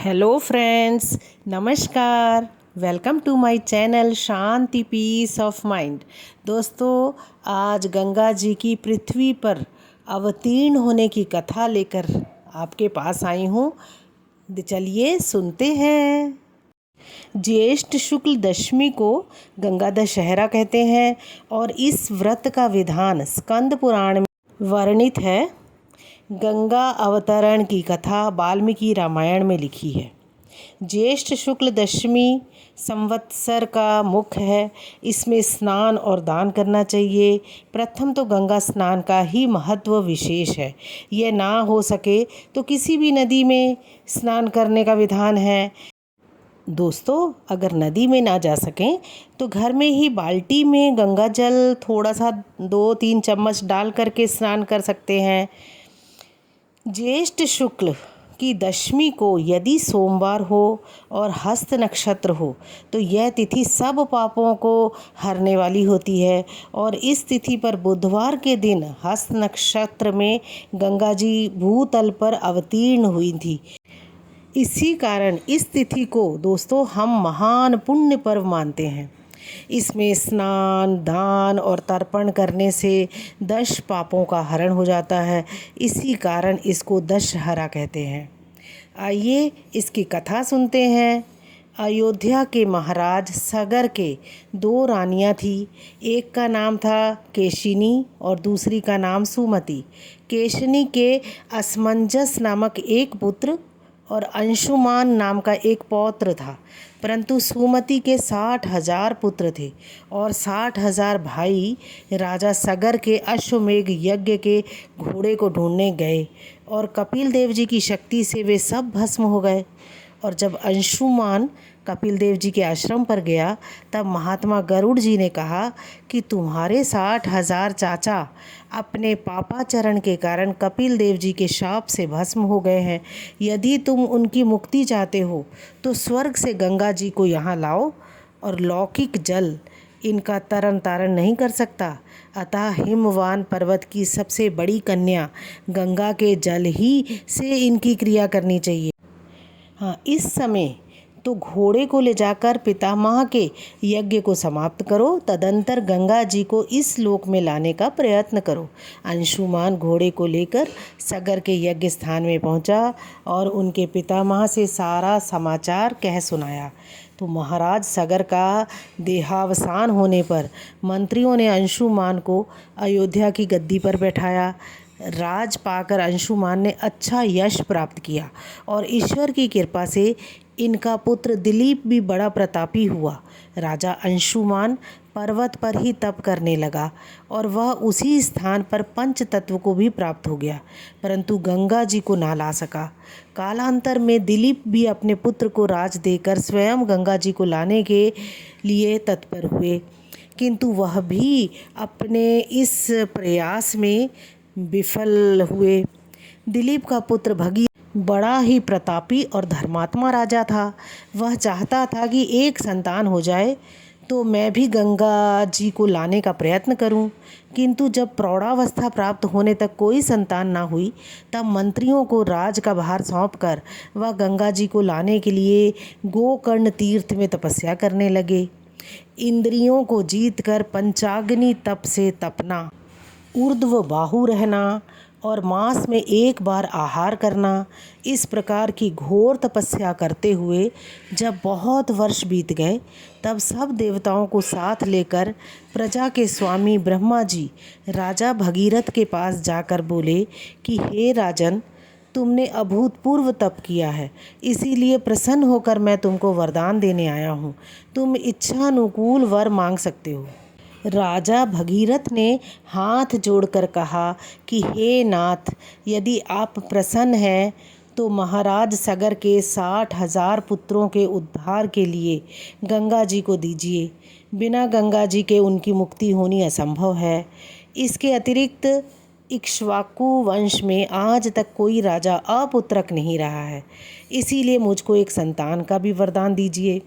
Hello friends, नमस्कार। Welcome to my channel Shanti peace of mind. दोस्तों, आज गंगा जी की पृथ्वी पर अवतीर्ण होने की कथा लेकर आपके पास आई हूँ। चलिए सुनते हैं। ज्येष्ठ शुक्ल दशमी को गंगा दशहरा कहते हैं और इस व्रत का विधान स्कंद पुराण में वर्णित है। गंगा अवतरण की कथा वाल्मीकि रामायण में लिखी है। ज्येष्ठ शुक्ल दशमी संवत्सर का मुख्य है। इसमें स्नान और दान करना चाहिए। प्रथम तो गंगा स्नान का ही महत्व विशेष है। यह ना हो सके तो किसी भी नदी में स्नान करने का विधान है। दोस्तों, अगर नदी में ना जा सकें तो घर में ही बाल्टी में गंगा जल थोड़ा सा 2-3 चम्मच डाल करके स्नान कर सकते हैं। ज्येष्ठ शुक्ल की दशमी को यदि सोमवार हो और हस्त नक्षत्र हो तो यह तिथि सब पापों को हरने वाली होती है। और इस तिथि पर बुधवार के दिन हस्त नक्षत्र में गंगा जी भूतल पर अवतीर्ण हुई थी। इसी कारण इस तिथि को दोस्तों हम महान पुण्य पर्व मानते हैं। इसमें स्नान, दान और तर्पण करने से 10 पापों का हरण हो जाता है। इसी कारण इसको दशहरा कहते हैं। आइए इसकी कथा सुनते हैं। अयोध्या के महाराज सगर के 2 रानियां थी। एक का नाम था केशिनी और दूसरी का नाम सुमति। केशिनी के असमंजस नामक एक पुत्र और अंशुमान नाम का एक पौत्र था, परंतु सुमति के 60,000 पुत्र थे और 60,000 भाई राजा सगर के अश्वमेघ यज्ञ के घोड़े को ढूंढने गए और कपिल देव जी की शक्ति से वे सब भस्म हो गए। और जब अंशुमान कपिल देव जी के आश्रम पर गया तब महात्मा गरुड़ जी ने कहा कि तुम्हारे 60,000 चाचा अपने पापाचरण के कारण कपिल देव जी के शाप से भस्म हो गए हैं। यदि तुम उनकी मुक्ति चाहते हो तो स्वर्ग से गंगा जी को यहाँ लाओ और लौकिक जल इनका तरन तारण नहीं कर सकता। अतः हिमवान पर्वत की सबसे बड़ी कन्या गंगा के जल ही से इनकी क्रिया करनी चाहिए। हाँ, इस समय तो घोड़े को ले जाकर पितामह के यज्ञ को समाप्त करो, तदंतर गंगा जी को इस लोक में लाने का प्रयत्न करो। अंशुमान घोड़े को लेकर सगर के यज्ञ स्थान में पहुंचा और उनके पितामह से सारा समाचार कह सुनाया। तो महाराज सगर का देहावसान होने पर मंत्रियों ने अंशुमान को अयोध्या की गद्दी पर बैठाया। राज पाकर अंशुमान ने अच्छा यश प्राप्त किया और ईश्वर की कृपा से इनका पुत्र दिलीप भी बड़ा प्रतापी हुआ। राजा अंशुमान पर्वत पर ही तप करने लगा और वह उसी स्थान पर पंच तत्व को भी प्राप्त हो गया, परंतु गंगा जी को ना ला सका। कालांतर में दिलीप भी अपने पुत्र को राज देकर स्वयं गंगा जी को लाने के लिए तत्पर हुए, किंतु वह भी अपने इस प्रयास में विफल हुए। दिलीप का पुत्र भगीरथ बड़ा ही प्रतापी और धर्मात्मा राजा था। वह चाहता था कि एक संतान हो जाए तो मैं भी गंगा जी को लाने का प्रयत्न करूं, किंतु जब प्रौढ़ावस्था प्राप्त होने तक कोई संतान ना हुई तब मंत्रियों को राज का भार सौंपकर वह गंगा जी को लाने के लिए गोकर्ण तीर्थ में तपस्या करने लगे। इंद्रियों को जीतकर पंचाग्नि तप से तपना, ऊर्ध्व बाहु रहना और मास में एक बार आहार करना, इस प्रकार की घोर तपस्या करते हुए जब बहुत वर्ष बीत गए तब सब देवताओं को साथ लेकर प्रजा के स्वामी ब्रह्मा जी राजा भगीरथ के पास जाकर बोले कि हे राजन, तुमने अभूतपूर्व तप किया है, इसीलिए प्रसन्न होकर मैं तुमको वरदान देने आया हूँ। तुम इच्छानुकूल वर मांग सकते हो। राजा भगीरथ ने हाथ जोड़कर कहा कि हे नाथ, यदि आप प्रसन्न हैं तो महाराज सगर के 60,000 पुत्रों के उद्धार के लिए गंगा जी को दीजिए। बिना गंगा जी के उनकी मुक्ति होनी असंभव है। इसके अतिरिक्त इक्ष्वाकु वंश में आज तक कोई राजा अपुत्रक नहीं रहा है, इसीलिए मुझको एक संतान का भी वरदान दीजिए।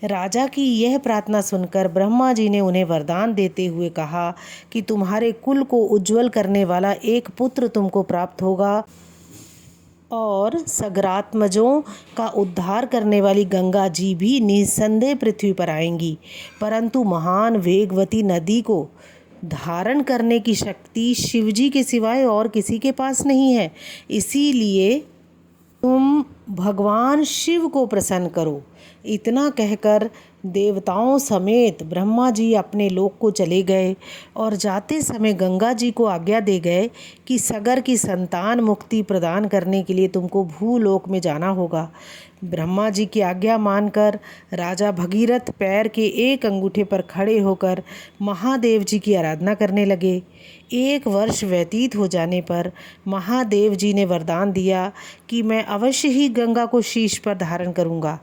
राजा की यह प्रार्थना सुनकर ब्रह्मा जी ने उन्हें वरदान देते हुए कहा कि तुम्हारे कुल को उज्जवल करने वाला एक पुत्र तुमको प्राप्त होगा और सगरात्मजों का उद्धार करने वाली गंगा जी भी निस्संदेह पृथ्वी पर आएंगी, परंतु महान वेगवती नदी को धारण करने की शक्ति शिवजी के सिवाय और किसी के पास नहीं है। इसीलिए तुम भगवान शिव को प्रसन्न करो। इतना कहकर देवताओं समेत ब्रह्मा जी अपने लोक को चले गए और जाते समय गंगा जी को आज्ञा दे गए कि सगर की संतान मुक्ति प्रदान करने के लिए तुमको भूलोक में जाना होगा। ब्रह्मा जी की आज्ञा मानकर राजा भगीरथ पैर के एक अंगूठे पर खड़े होकर महादेव जी की आराधना करने लगे। 1 वर्ष व्यतीत हो जाने पर महादेव जी ने वरदान दिया कि मैं अवश्य ही गंगा को शीश पर धारण करूँगा।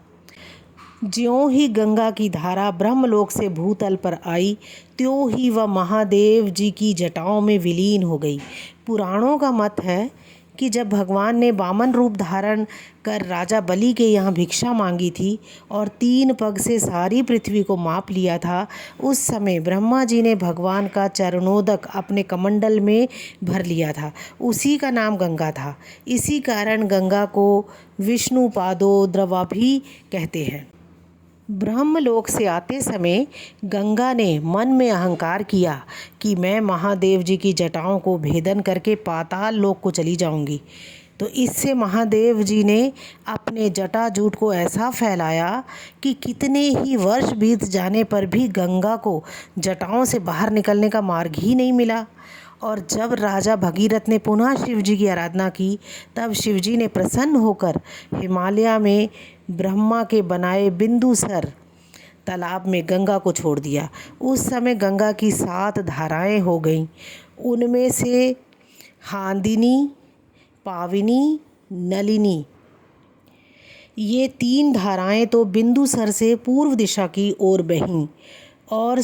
ज्यों ही गंगा की धारा ब्रह्मलोक से भूतल पर आई, त्यों ही वह महादेव जी की जटाओं में विलीन हो गई। पुराणों का मत है कि जब भगवान ने वामन रूप धारण कर राजा बलि के यहाँ भिक्षा मांगी थी और 3 पग से सारी पृथ्वी को माप लिया था, उस समय ब्रह्मा जी ने भगवान का चरणोदक अपने कमंडल में भर लिया था। उसी का नाम गंगा था। इसी कारण गंगा को विष्णु पादोद्रवा भी कहते हैं। ब्रह्मलोक से आते समय गंगा ने मन में अहंकार किया कि मैं महादेव जी की जटाओं को भेदन करके पाताल लोक को चली जाऊंगी। तो इससे महादेव जी ने अपने जटाजूट को ऐसा फैलाया कि कितने ही वर्ष बीत जाने पर भी गंगा को जटाओं से बाहर निकलने का मार्ग ही नहीं मिला। और जब राजा भगीरथ ने पुनः शिवजी की आराधना की, तब शिवजी ने प्रसन्न होकर हिमालय में ब्रह्मा के बनाए बिंदुसर तालाब में गंगा को छोड़ दिया। उस समय गंगा की 7 धाराएं हो गईं। उनमें से हांदिनी, पाविनी, नलिनी, ये 3 धाराएं तो बिंदुसर से पूर्व दिशा की ओर बहीं और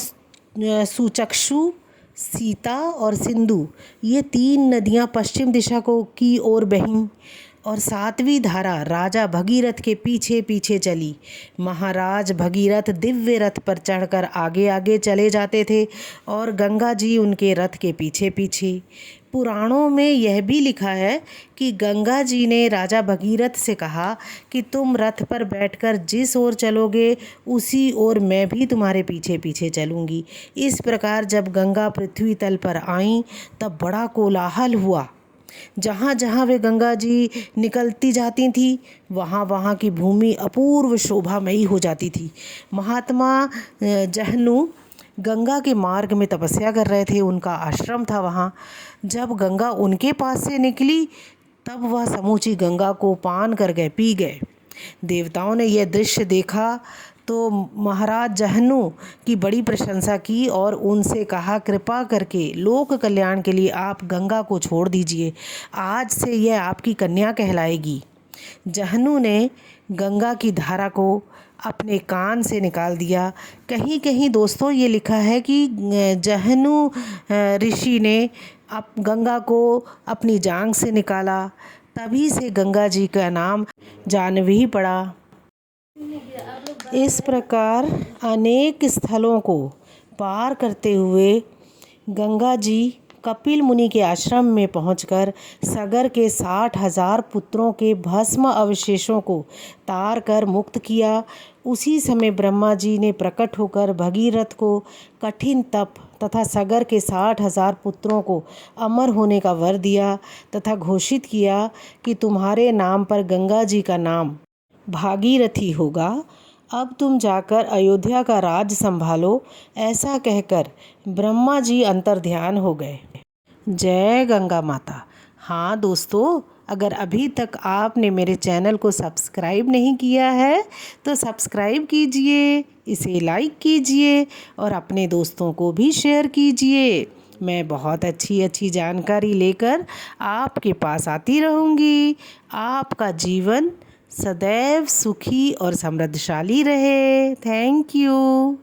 सुचक्षु, सीता और सिंधु, ये 3 नदियाँ पश्चिम दिशा की ओर बहीं और 7वीं धारा राजा भगीरथ के पीछे पीछे चली। महाराज भगीरथ दिव्य रथ पर चढ़कर आगे आगे चले जाते थे और गंगा जी उनके रथ के पीछे पीछे। पुराणों में यह भी लिखा है कि गंगा जी ने राजा भगीरथ से कहा कि तुम रथ पर बैठकर जिस ओर चलोगे उसी ओर मैं भी तुम्हारे पीछे पीछे चलूँगी। इस प्रकार जब गंगा पृथ्वी तल पर आईं तब बड़ा कोलाहल हुआ। जहाँ जहाँ वे गंगा जी निकलती जाती थी, वहाँ वहाँ की भूमि अपूर्व शोभामयी हो जाती थी। महात्मा जहनु गंगा के मार्ग में तपस्या कर रहे थे। उनका आश्रम था वहाँ। जब गंगा उनके पास से निकली तब वह समूची गंगा को पान कर गए, पी गए। देवताओं ने यह दृश्य देखा तो महाराज जहनु की बड़ी प्रशंसा की और उनसे कहा, कृपा करके लोक कल्याण के लिए आप गंगा को छोड़ दीजिए। आज से यह आपकी कन्या कहलाएगी। जहनु ने गंगा की धारा को अपने कान से निकाल दिया। कहीं कहीं दोस्तों ये लिखा है कि जहनु ऋषि ने गंगा को अपनी जांघ से निकाला। तभी से गंगा जी का नाम जाह्नवी पड़ा। इस प्रकार अनेक स्थलों को पार करते हुए गंगा जी कपिल मुनि के आश्रम में पहुंचकर सगर के 60,000 पुत्रों के भस्म अवशेषों को तार कर मुक्त किया। उसी समय ब्रह्मा जी ने प्रकट होकर भगीरथ को कठिन तप तथा सगर के 60,000 पुत्रों को अमर होने का वर दिया तथा घोषित किया कि तुम्हारे नाम पर गंगा जी का नाम भागीरथी होगा। अब तुम जाकर अयोध्या का राज संभालो। ऐसा कहकर ब्रह्मा जी अंतर्ध्यान हो गए। जय गंगा माता। हाँ दोस्तों, अगर अभी तक आपने मेरे चैनल को सब्सक्राइब नहीं किया है तो सब्सक्राइब कीजिए, इसे लाइक कीजिए और अपने दोस्तों को भी शेयर कीजिए। मैं बहुत अच्छी अच्छी जानकारी लेकर आपके पास आती रहूँगी। आपका जीवन सदैव सुखी और समृद्धशाली रहे। Thank you.